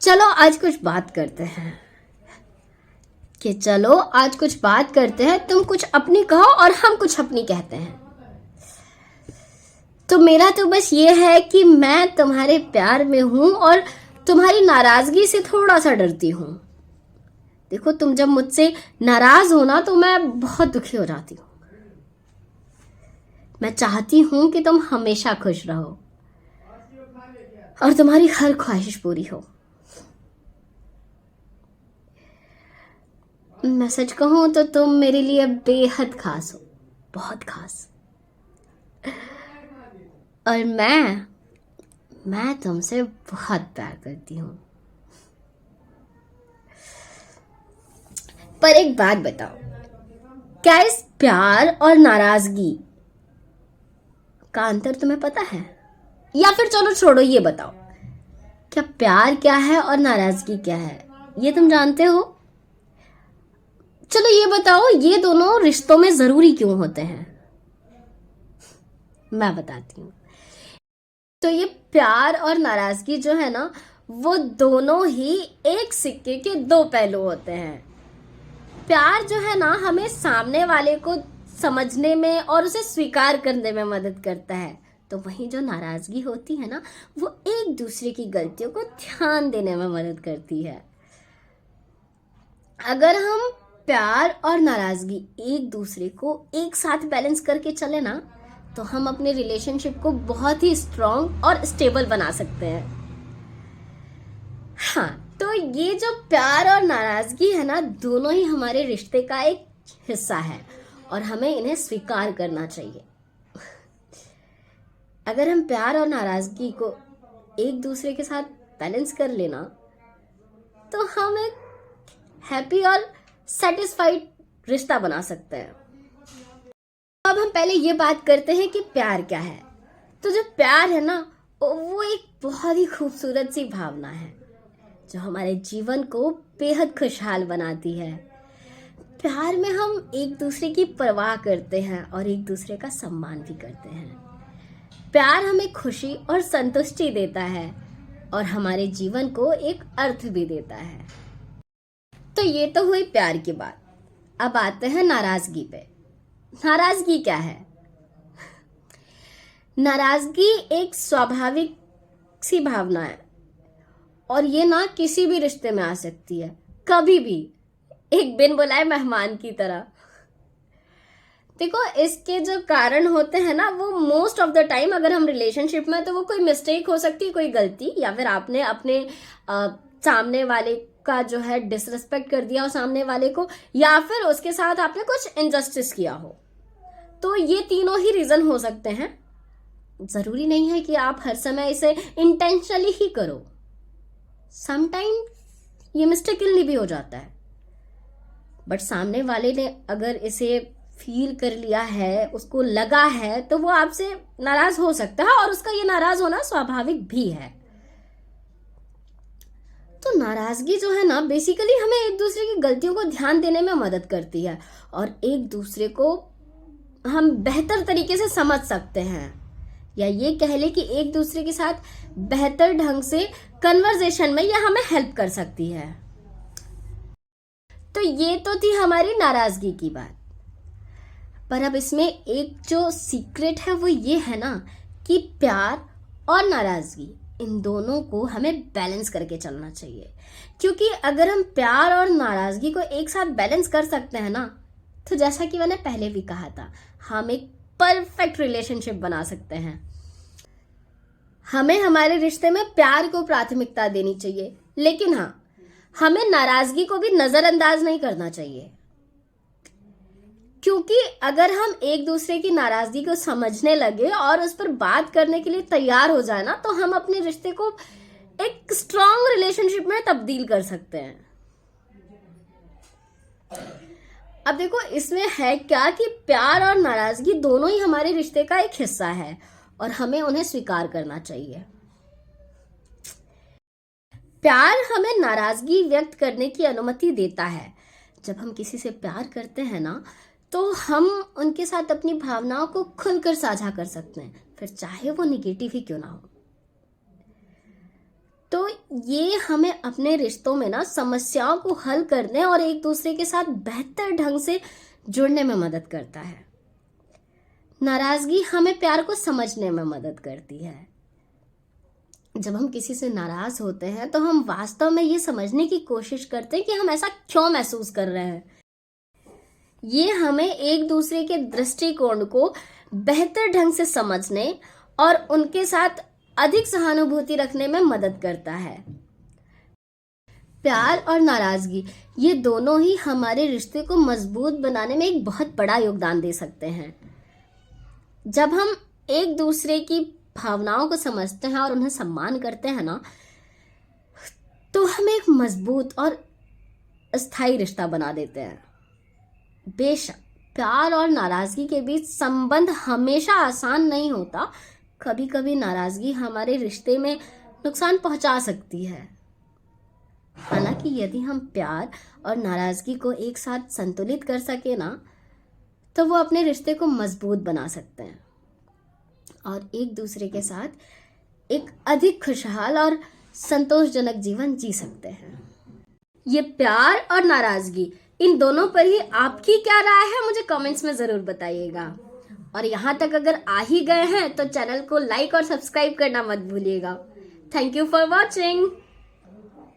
चलो आज कुछ बात करते हैं तुम कुछ अपनी कहो और हम कुछ अपनी कहते हैं। तो मेरा तो बस ये है कि मैं तुम्हारे प्यार में हूं और तुम्हारी नाराजगी से थोड़ा सा डरती हूं। देखो, तुम जब मुझसे नाराज हो ना तो मैं बहुत दुखी हो जाती हूँ। मैं चाहती हूं कि तुम हमेशा खुश रहो और तुम्हारी हर ख्वाहिश पूरी हो। मैं सच कहूं तो तुम मेरे लिए बेहद खास हो, बहुत खास। और मैं तुमसे बहुत प्यार करती हूँ। पर एक बात बताओ, क्या इस प्यार और नाराजगी का अंतर तुम्हें पता है? या फिर चलो छोड़ो, ये बताओ, क्या प्यार क्या है और नाराजगी क्या है, ये तुम जानते हो? चलो ये बताओ, ये दोनों रिश्तों में जरूरी क्यों होते हैं? मैं बताती हूँ। तो ये प्यार और नाराजगी जो है ना, वो दोनों ही एक सिक्के के दो पहलू होते हैं। प्यार जो है ना, हमें सामने वाले को समझने में और उसे स्वीकार करने में मदद करता है। तो वहीं जो नाराजगी होती है ना, वो एक दूसरे की गलतियों को ध्यान देने में मदद करती है। अगर हम प्यार और नाराजगी एक दूसरे को एक साथ बैलेंस करके चले ना, तो हम अपने रिलेशनशिप को बहुत ही स्ट्रॉन्ग और स्टेबल बना सकते हैं। हाँ, तो ये जो प्यार और नाराजगी है ना, दोनों ही हमारे रिश्ते का एक हिस्सा है और हमें इन्हें स्वीकार करना चाहिए। अगर हम प्यार और नाराजगी को एक दूसरे के साथ बैलेंस कर लेना, तो हम एक हैप्पी और सेटिस्फाइड रिश्ता बना सकते हैं। अब हम पहले ये बात करते हैं कि प्यार क्या है। तो जो प्यार है ना, वो एक बहुत ही खूबसूरत सी भावना है जो हमारे जीवन को बेहद खुशहाल बनाती है। प्यार में हम एक दूसरे की परवाह करते हैं और एक दूसरे का सम्मान भी करते हैं। प्यार हमें खुशी और संतुष्टि देता है और हमारे जीवन को एक अर्थ भी देता है। तो ये तो हुई प्यार की बात। अब आते हैं नाराजगी पे। नाराजगी क्या है? नाराजगी एक स्वाभाविक सी भावना है और ये ना किसी भी रिश्ते में आ सकती है, कभी भी, एक बिन बुलाए मेहमान की तरह। देखो, इसके जो कारण होते हैं ना, वो मोस्ट ऑफ द टाइम, अगर हम रिलेशनशिप में, तो वो कोई मिस्टेक हो सकती है, कोई गलती, या फिर आपने अपने सामने वाले का जो है डिसरिस्पेक्ट कर दिया हो सामने वाले को, या फिर उसके साथ आपने कुछ इनजस्टिस किया हो। तो ये तीनों ही रीजन हो सकते हैं। जरूरी नहीं है कि आप हर समय इसे इंटेंशनली ही करो। समटाइम ये मिस्टेकली भी हो जाता है, बट सामने वाले ने अगर इसे फील कर लिया है, उसको लगा है, तो वो आपसे नाराज हो सकता है और उसका ये नाराज होना स्वाभाविक भी है। तो नाराजगी जो है ना, बेसिकली हमें एक दूसरे की गलतियों को ध्यान देने में मदद करती है और एक दूसरे को हम बेहतर तरीके से समझ सकते हैं, या ये कह ले कि एक दूसरे के साथ बेहतर ढंग से कन्वर्सेशन में यह हमें हेल्प कर सकती है। तो ये तो थी हमारी नाराजगी की बात। पर अब इसमें एक जो सीक्रेट है वो ये है ना, कि प्यार और नाराजगी, इन दोनों को हमें बैलेंस करके चलना चाहिए। क्योंकि अगर हम प्यार और नाराजगी को एक साथ बैलेंस कर सकते हैं ना, तो जैसा कि मैंने पहले भी कहा था, हम एक परफेक्ट रिलेशनशिप बना सकते हैं। हमें हमारे रिश्ते में प्यार को प्राथमिकता देनी चाहिए, लेकिन हाँ, हमें नाराजगी को भी नजरअंदाज नहीं करना चाहिए। क्योंकि अगर हम एक दूसरे की नाराजगी को समझने लगे और उस पर बात करने के लिए तैयार हो जाए ना, तो हम अपने रिश्ते को एक स्ट्रॉन्ग रिलेशनशिप में तब्दील कर सकते हैं। अब देखो, इसमें है क्या कि प्यार और नाराजगी दोनों ही हमारे रिश्ते का एक हिस्सा है और हमें उन्हें स्वीकार करना चाहिए। प्यार हमें नाराजगी व्यक्त करने की अनुमति देता है। जब हम किसी से प्यार करते हैं ना, तो हम उनके साथ अपनी भावनाओं को खुलकर साझा कर सकते हैं, फिर चाहे वो निगेटिव ही क्यों ना हो। तो ये हमें अपने रिश्तों में ना समस्याओं को हल करने और एक दूसरे के साथ बेहतर ढंग से जुड़ने में मदद करता है। नाराजगी हमें प्यार को समझने में मदद करती है। जब हम किसी से नाराज होते हैं तो हम वास्तव में ये समझने की कोशिश करते हैं कि हम ऐसा क्यों महसूस कर रहे हैं। ये हमें एक दूसरे के दृष्टिकोण को बेहतर ढंग से समझने और उनके साथ अधिक सहानुभूति रखने में मदद करता है। प्यार और नाराजगी ये दोनों ही हमारे रिश्ते को मजबूत बनाने में एक बहुत बड़ा योगदान दे सकते हैं। जब हम एक दूसरे की भावनाओं को समझते हैं और उन्हें सम्मान करते हैं ना, तो हम एक मजबूत और स्थायी रिश्ता बना देते हैं। बेशक प्यार और नाराजगी के बीच संबंध हमेशा आसान नहीं होता। कभी कभी नाराजगी हमारे रिश्ते में नुकसान पहुंचा सकती है। हालांकि यदि हम प्यार और नाराजगी को एक साथ संतुलित कर सके ना, तो वो अपने रिश्ते को मजबूत बना सकते हैं और एक दूसरे के साथ एक अधिक खुशहाल और संतोषजनक जीवन जी सकते हैं। ये प्यार और नाराजगी इन दोनों पर ही आपकी क्या राय है, मुझे कमेंट्स में जरूर बताइएगा। और यहाँ तक अगर आ ही गए हैं तो चैनल को लाइक और सब्सक्राइब करना मत भूलिएगा। Thank you for watching.